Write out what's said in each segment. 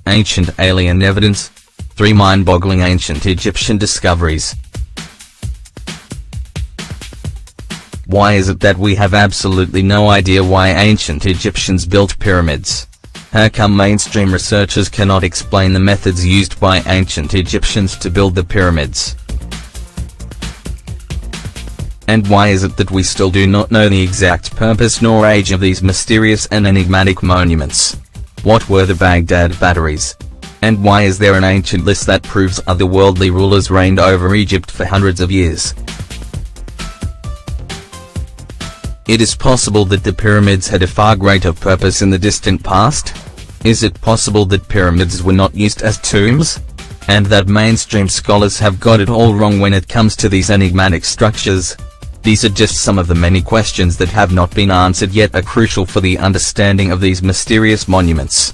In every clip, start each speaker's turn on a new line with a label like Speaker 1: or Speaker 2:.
Speaker 1: Ancient alien evidence. 3 mind-boggling ancient Egyptian discoveries. Why is it that we have absolutely no idea why ancient Egyptians built pyramids? How come mainstream researchers cannot explain the methods used by ancient Egyptians to build the pyramids? And why is it that we still do not know the exact purpose nor age of these mysterious and enigmatic monuments? What were the Baghdad batteries? And why is there an ancient list that proves otherworldly rulers reigned over Egypt for hundreds of years? It is possible that the pyramids had a far greater purpose in the distant past? Is it possible that pyramids were not used as tombs? And that mainstream scholars have got it all wrong when it comes to these enigmatic structures? These are just some of the many questions that have not been answered yet are crucial for the understanding of these mysterious monuments.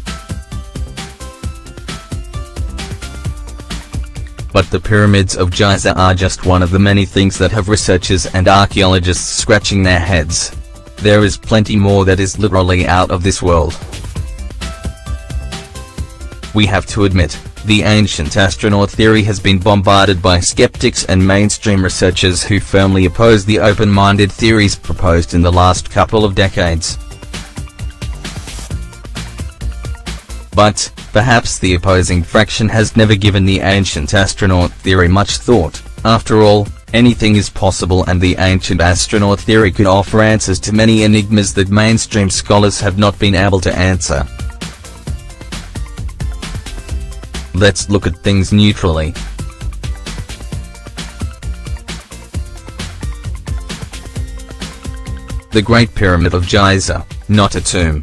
Speaker 1: But the pyramids of Giza are just one of the many things that have researchers and archaeologists scratching their heads. There is plenty more that is literally out of this world. We have to admit, the ancient astronaut theory has been bombarded by skeptics and mainstream researchers who firmly oppose the open-minded theories proposed in the last couple of decades. But, perhaps the opposing fraction has never given the ancient astronaut theory much thought. After all, anything is possible, and the ancient astronaut theory could offer answers to many enigmas that mainstream scholars have not been able to answer. Let's look at things neutrally. The Great Pyramid of Giza, not a tomb.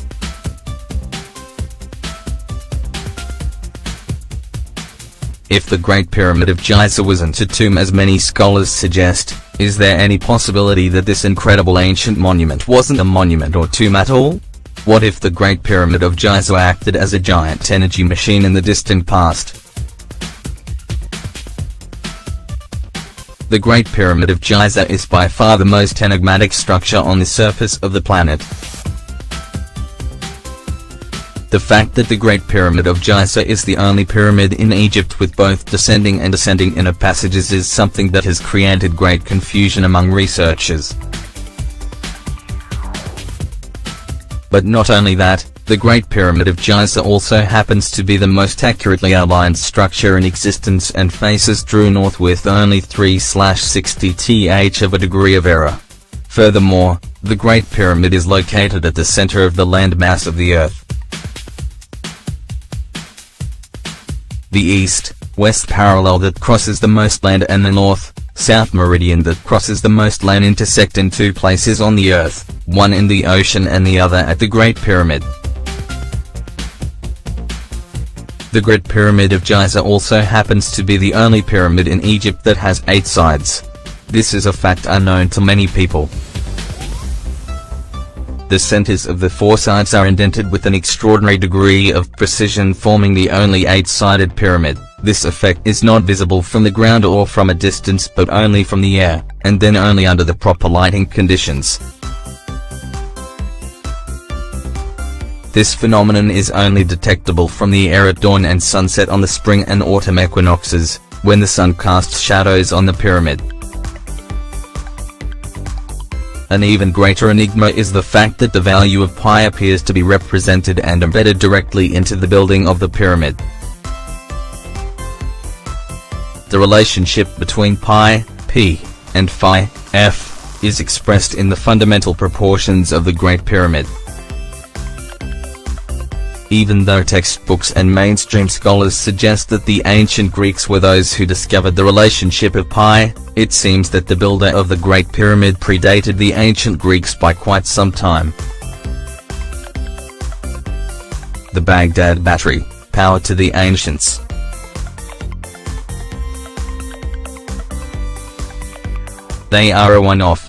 Speaker 1: If the Great Pyramid of Giza wasn't a tomb as many scholars suggest, is there any possibility that this incredible ancient monument wasn't a monument or tomb at all? What if the Great Pyramid of Giza acted as a giant energy machine in the distant past? The Great Pyramid of Giza is by far the most enigmatic structure on the surface of the planet. The fact that the Great Pyramid of Giza is the only pyramid in Egypt with both descending and ascending inner passages is something that has created great confusion among researchers. But not only that, the Great Pyramid of Giza also happens to be the most accurately aligned structure in existence and faces true north with only 3/60th of a degree of error. Furthermore, the Great Pyramid is located at the center of the landmass of the Earth. The east-west parallel that crosses the most land and the north-south meridian that crosses the most land intersect in 2 places on the Earth, one in the ocean and the other at the Great Pyramid. The Great Pyramid of Giza also happens to be the only pyramid in Egypt that has 8 sides. This is a fact unknown to many people. The centers of the 4 sides are indented with an extraordinary degree of precision, forming the only 8-sided pyramid. This effect is not visible from the ground or from a distance, but only from the air, and then only under the proper lighting conditions. This phenomenon is only detectable from the air at dawn and sunset on the spring and autumn equinoxes, when the sun casts shadows on the pyramid. An even greater enigma is the fact that the value of pi appears to be represented and embedded directly into the building of the pyramid. The relationship between pi, p, and phi, f, is expressed in the fundamental proportions of the Great Pyramid. Even though textbooks and mainstream scholars suggest that the ancient Greeks were those who discovered the relationship of pi, it seems that the builder of the Great Pyramid predated the ancient Greeks by quite some time. The Baghdad battery, power to the ancients. They are a one-off.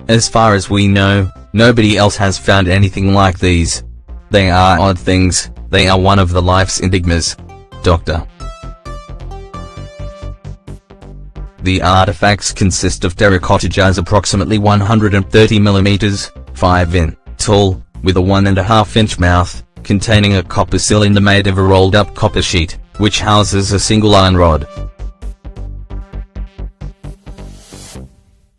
Speaker 1: As far as we know, nobody else has found anything like these. They are odd things, they are one of the life's enigmas. Dr. The artifacts consist of terracotta jars approximately 130 mm, 5 in, tall, with a 1.5-inch mouth, containing a copper cylinder made of a rolled-up copper sheet, which houses a single iron rod.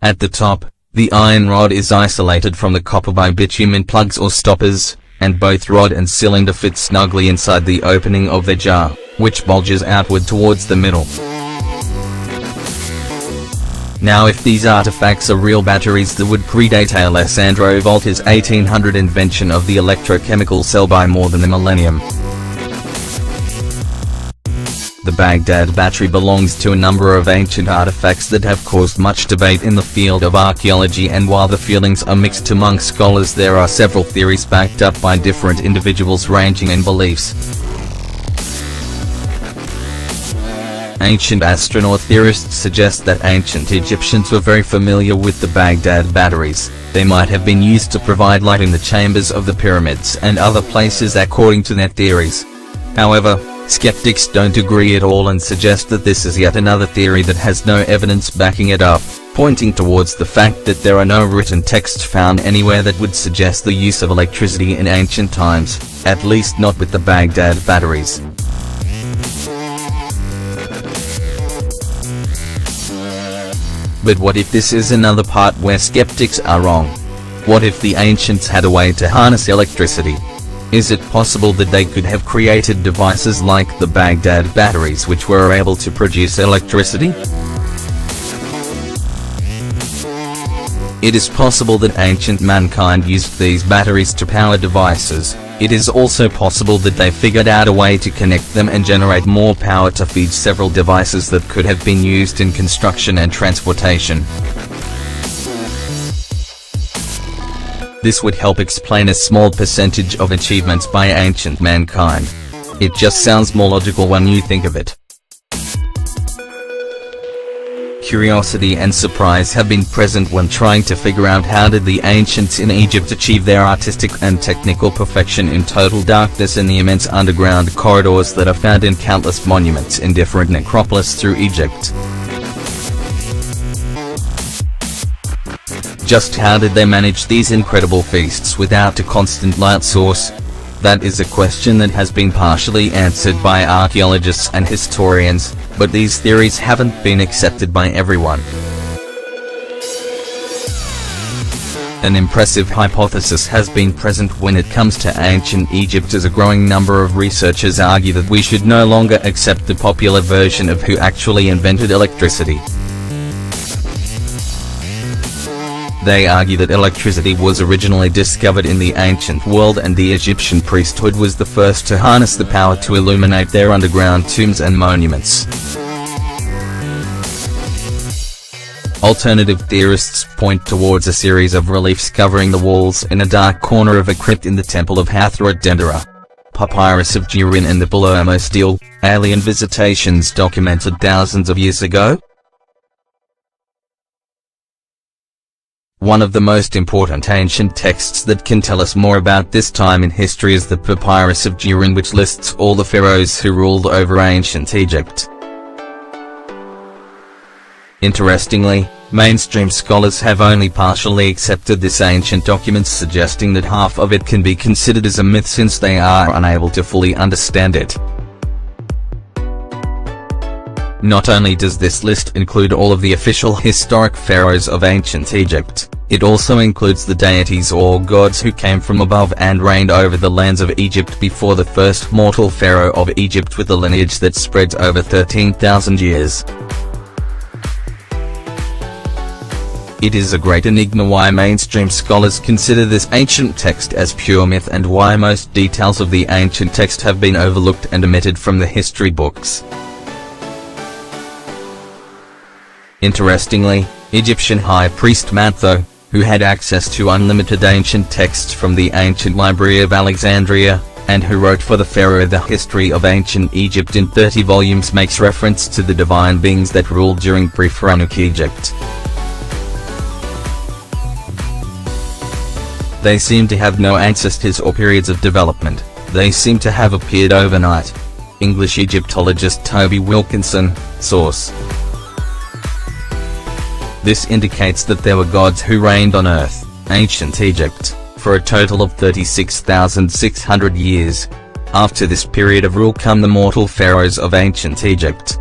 Speaker 1: At the top, the iron rod is isolated from the copper by bitumen plugs or stoppers, and both rod and cylinder fit snugly inside the opening of the jar, which bulges outward towards the middle. Now if these artifacts are real batteries, they would predate Alessandro Volta's 1800 invention of the electrochemical cell by more than a millennium. The Baghdad battery belongs to a number of ancient artifacts that have caused much debate in the field of archaeology, and while the feelings are mixed among scholars, there are several theories backed up by different individuals ranging in beliefs. Ancient astronaut theorists suggest that ancient Egyptians were very familiar with the Baghdad batteries. They might have been used to provide light in the chambers of the pyramids and other places according to their theories. However, skeptics don't agree at all and suggest that this is yet another theory that has no evidence backing it up, pointing towards the fact that there are no written texts found anywhere that would suggest the use of electricity in ancient times, at least not with the Baghdad batteries. But what if this is another part where skeptics are wrong? What if the ancients had a way to harness electricity? Is it possible that they could have created devices like the Baghdad batteries which were able to produce electricity? It is possible that ancient mankind used these batteries to power devices. It is also possible that they figured out a way to connect them and generate more power to feed several devices that could have been used in construction and transportation. This would help explain a small percentage of achievements by ancient mankind. It just sounds more logical when you think of it. Curiosity and surprise have been present when trying to figure out how did the ancients in Egypt achieve their artistic and technical perfection in total darkness in the immense underground corridors that are found in countless monuments in different necropolis through Egypt. Just how did they manage these incredible feasts without a constant light source? That is a question that has been partially answered by archaeologists and historians, but these theories haven't been accepted by everyone. An impressive hypothesis has been present when it comes to ancient Egypt, as a growing number of researchers argue that we should no longer accept the popular version of who actually invented electricity. They argue that electricity was originally discovered in the ancient world and the Egyptian priesthood was the first to harness the power to illuminate their underground tombs and monuments. Alternative theorists point towards a series of reliefs covering the walls in a dark corner of a crypt in the Temple of Hathor at Dendera. Papyrus of Turin and the Palermo stele, alien visitations documented thousands of years ago. One of the most important ancient texts that can tell us more about this time in history is the Papyrus of Turin, which lists all the pharaohs who ruled over ancient Egypt. Interestingly, mainstream scholars have only partially accepted this ancient document, suggesting that half of it can be considered as a myth since they are unable to fully understand it. Not only does this list include all of the official historic pharaohs of ancient Egypt, it also includes the deities or gods who came from above and reigned over the lands of Egypt before the first mortal pharaoh of Egypt, with a lineage that spreads over 13,000 years. It is a great enigma why mainstream scholars consider this ancient text as pure myth, and why most details of the ancient text have been overlooked and omitted from the history books. Interestingly, Egyptian high priest Manetho, who had access to unlimited ancient texts from the ancient library of Alexandria, and who wrote for the pharaoh the history of ancient Egypt in 30 volumes, makes reference to the divine beings that ruled during pre-Pharaonic Egypt. They seem to have no ancestors or periods of development, they seem to have appeared overnight. English Egyptologist Toby Wilkinson, source. This indicates that there were gods who reigned on earth, ancient Egypt, for a total of 36,600 years. After this period of rule come the mortal pharaohs of ancient Egypt.